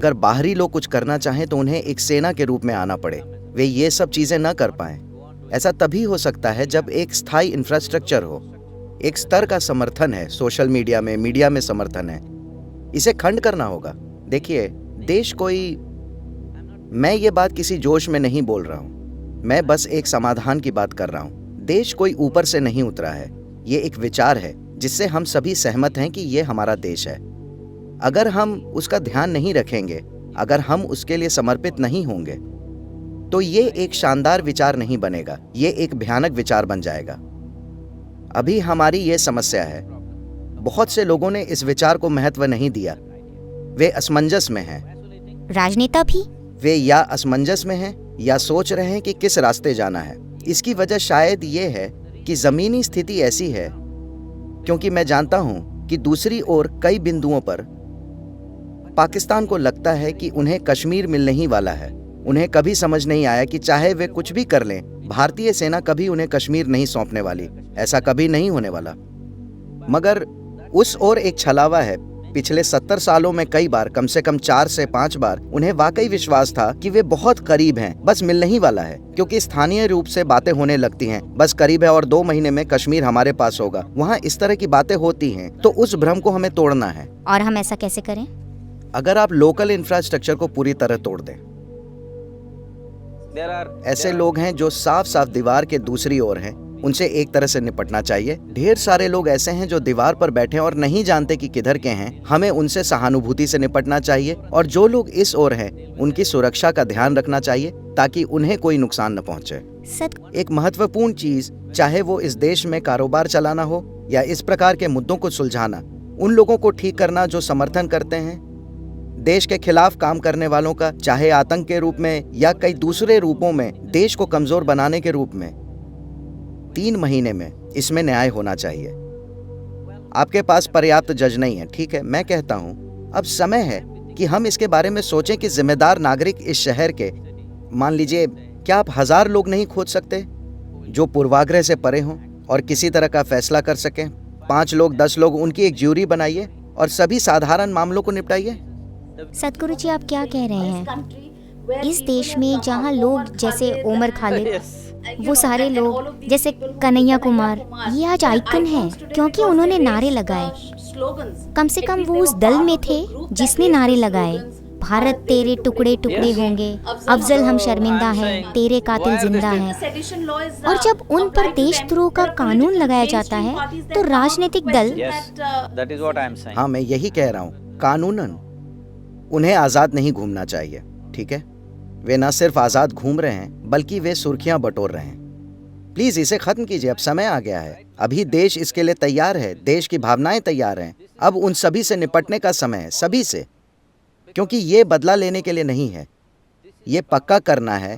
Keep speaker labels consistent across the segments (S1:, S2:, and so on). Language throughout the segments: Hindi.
S1: अगर बाहरी लोग कुछ करना चाहें तो उन्हें एक सेना के रूप में आना पड़े। वे ये सब चीज़ें न कर पाएं। ऐसा तभी हो सकता है जब एक स्थायी इंफ्रास्ट्रक्चर हो, एक स्तर का समर्थन है, सोशल मीडिया में समर्थन है। इसे खंड करना होगा। देखिए, देश कोई, मैं ये बात किसी जोश में नहीं बोल रहा हूँ, मैं बस एक समाधान की बात कर रहा हूँ। देश कोई ऊपर से नहीं उतरा है, ये एक विचार है जिससे हम सभी सहमत हैं कि ये हमारा देश है। अगर हम उसका ध्यान नहीं रखेंगे, अगर हम उसके लिए समर्पित नहीं होंगे, तो ये एक शानदार विचार नहीं बनेगा, ये एक भयानक विचार बन जाएगा। अभी हमारी ये समस्या है, बहुत से लोगों ने इस विचार को महत्व नहीं दिया। वे असमंजस में हैं।
S2: राजनेता भी
S1: वे या असमंजस में हैं या सोच रहे हैं कि किस रास्ते जाना है। इसकी वजह शायद ये है कि ज़मीनी स्थिति ऐसी है, क्योंकि मैं जानता हूं कि दूसरी ओर कई बिंदुओं पर पाकिस्तान को लगता है कि उन्हें कश्मीर मिलने ही वाला है। उन्हें कभी समझ नहीं आया कि चाहे वे कुछ भी कर लें, भारतीय सेना कभी उन्हें कश्मीर नहीं सौंपने वाली। ऐसा कभी नहीं होने वाला। मगर उस ओर एक छलावा है। पिछले 70 सालों में कई बार, कम से कम 4 से 5 बार, उन्हें वाकई विश्वास था कि वे बहुत करीब हैं, बस मिलने ही वाला है, क्योंकि स्थानीय रूप से बातें होने लगती हैं, बस करीब है और 2 महीने में कश्मीर हमारे पास होगा। वहाँ इस तरह की बातें होती हैं, तो उस भ्रम को हमें तोड़ना है।
S2: और हम ऐसा कैसे करें?
S1: अगर आप लोकल इंफ्रास्ट्रक्चर को पूरी तरह तोड़ दें। ऐसे लोग हैं जो साफ साफ दीवार के दूसरी ओर हैं, उनसे एक तरह से निपटना चाहिए। ढेर सारे लोग ऐसे हैं जो दीवार पर बैठे और नहीं जानते कि किधर के हैं, हमें उनसे सहानुभूति से निपटना चाहिए। और जो लोग इस ओर हैं, उनकी सुरक्षा का ध्यान रखना चाहिए ताकि उन्हें कोई नुकसान न पहुंचे। एक महत्वपूर्ण चीज, चाहे वो इस देश में कारोबार चलाना हो या इस प्रकार के मुद्दों को सुलझाना, उन लोगों को ठीक करना जो समर्थन करते हैं देश के खिलाफ काम करने वालों का, चाहे आतंक के रूप में या कई दूसरे रूपों में, देश को कमजोर बनाने के रूप में। 3 महीने में इसमें न्याय होना चाहिए। आपके पास पर्याप्त जज नहीं है, ठीक है, मैं कहता हूं अब समय है कि हम इसके बारे में सोचें कि जिम्मेदार नागरिक इस शहर के, मान लीजिए, क्या आप 1000 लोग नहीं खोज सकते जो पूर्वाग्रह से परे हों और किसी तरह का फैसला कर सकें? 5 लोग, 10 लोग, उनकी एक ज्यूरी बनाइए और सभी साधारण मामलों को निपटाइए।
S2: सतगुरु जी, आप क्या कह रहे हैं? इस देश में जहाँ लोग जैसे उमर खालिद, वो सारे लोग जैसे कन्हैया कुमार, ये आज आइकन हैं क्योंकि उन्होंने नारे लगाए। कम से कम वो उस दल में थे जिसने नारे लगाए, भारत तेरे टुकड़े टुकड़े होंगे, अफजल हम शर्मिंदा हैं, तेरे कातिल जिंदा हैं। और जब उन पर देशद्रोह का कानून लगाया जाता है तो राजनीतिक दल,
S1: हाँ, मैं यही कह रहा हूँ, कानूनन उन्हें आज़ाद नहीं घूमना चाहिए, ठीक है? वे न सिर्फ आज़ाद घूम रहे हैं बल्कि वे सुर्खियां बटोर रहे हैं। प्लीज इसे खत्म कीजिए, अब समय आ गया है। अभी देश इसके लिए तैयार है, देश की भावनाएं तैयार हैं। अब उन सभी से निपटने का समय है, सभी से, क्योंकि ये बदला लेने के लिए नहीं है, ये पक्का करना है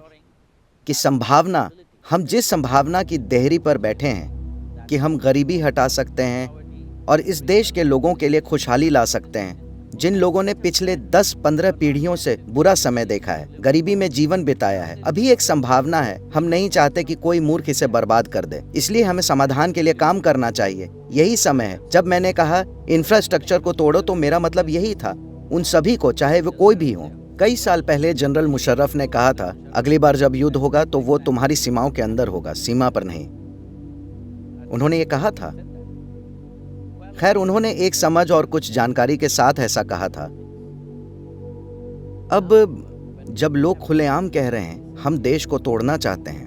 S1: कि संभावना, हम जिस संभावना की देहरी पर बैठे हैं कि हम गरीबी हटा सकते हैं और इस देश के लोगों के लिए खुशहाली ला सकते हैं, जिन लोगों ने पिछले 10-15 पीढ़ियों से बुरा समय देखा है, गरीबी में जीवन बिताया है, अभी एक संभावना है। हम नहीं चाहते कि कोई मूर्ख इसे बर्बाद कर दे, इसलिए हमें समाधान के लिए काम करना चाहिए। यही समय है। जब मैंने कहा इंफ्रास्ट्रक्चर को तोड़ो, तो मेरा मतलब यही था, उन सभी को, चाहे वो कोई भी हो। कई साल पहले जनरल मुशर्रफ ने कहा था, अगली बार जब युद्ध होगा तो वो तुम्हारी सीमाओं के अंदर होगा, सीमा पर नहीं। उन्होंने ये कहा था। खैर, उन्होंने एक समझ और कुछ जानकारी के साथ ऐसा कहा था। अब जब लोग खुलेआम कह रहे हैं हम देश को तोड़ना चाहते हैं,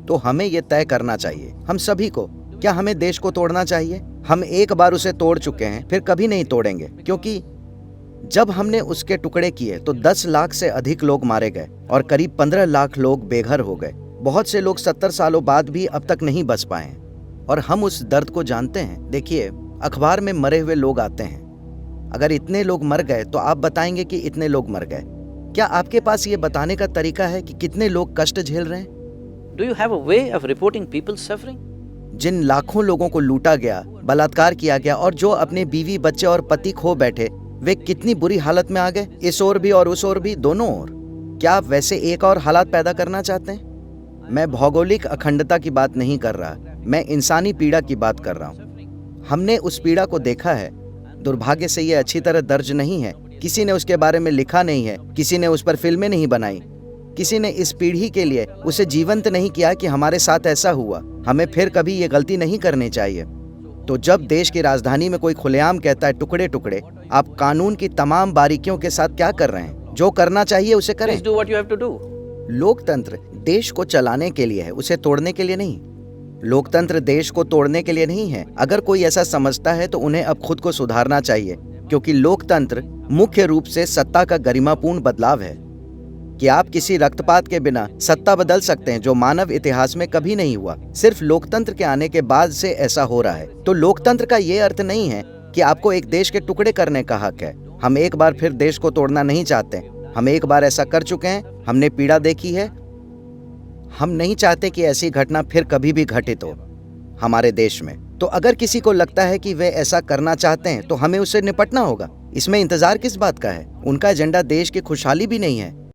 S1: तो हमें यह तय करना चाहिए, हम सभी को, क्या हमें देश को तोड़ना चाहिए? हम एक बार उसे तोड़ चुके हैं, फिर कभी नहीं तोड़ेंगे, क्योंकि जब हमने उसके टुकड़े किए तो 10 लाख से अधिक लोग मारे गए और करीब 15 लाख लोग बेघर हो गए। बहुत से लोग 70 सालों बाद भी अब तक नहीं बच पाए और हम उस दर्द को जानते हैं। देखिए, अखबार में मरे हुए लोग आते हैं। अगर इतने लोग मर गए तो आप बताएंगे कि इतने लोग मर गए। क्या आपके पास ये बताने का तरीका है कि कितने लोग कष्ट झेल रहे हैं?
S3: Do you have a way of reporting people's suffering?
S1: जिन लाखों लोगों को लूटा गया, बलात्कार किया गया और जो अपने बीवी, बच्चे और पति खो बैठे, वे कितनी बुरी हालत में आ गए, इस ओर भी और उस ओर भी, दोनों ओर। क्या आप वैसे एक और हालात पैदा करना चाहते हैं? मैं भौगोलिक अखंडता की बात नहीं कर रहा, मैं इंसानी पीड़ा की बात कर रहा हूँ। हमने उस पीड़ा को देखा है। दुर्भाग्य से ये अच्छी तरह दर्ज नहीं है, किसी ने उसके बारे में लिखा नहीं है, किसी ने उस पर फिल्में नहीं बनाई, किसी ने इस पीढ़ी के लिए उसे जीवंत नहीं किया कि हमारे साथ ऐसा हुआ, हमें फिर कभी ये गलती नहीं करनी चाहिए। तो जब देश की राजधानी में कोई खुलेआम कहता है टुकड़े टुकड़े, आप कानून की तमाम बारीकियों के साथ क्या कर रहे हैं? जो करना चाहिए उसे करें।
S3: Please do what you have to do.
S1: लोकतंत्र देश को चलाने के लिए है, उसे तोड़ने के लिए नहीं। लोकतंत्र देश को तोड़ने के लिए नहीं है। अगर कोई ऐसा समझता है तो उन्हें अब खुद को सुधारना चाहिए, क्योंकि लोकतंत्र मुख्य रूप से सत्ता का गरिमापूर्ण बदलाव है कि आप किसी रक्तपात के बिना सत्ता बदल सकते हैं, जो मानव इतिहास में कभी नहीं हुआ। सिर्फ लोकतंत्र के आने के बाद से ऐसा हो रहा है। तो लोकतंत्र का ये अर्थ नहीं है कि आपको एक देश के टुकड़े करने का हक है। हम एक बार फिर देश को तोड़ना नहीं चाहते। हम एक बार ऐसा कर चुके हैं, हमने पीड़ा देखी है। हम नहीं चाहते कि ऐसी घटना फिर कभी भी घटित हो हमारे देश में। तो अगर किसी को लगता है कि वे ऐसा करना चाहते हैं तो हमें उससे निपटना होगा। इसमें इंतजार किस बात का है? उनका एजेंडा देश की खुशहाली भी नहीं है।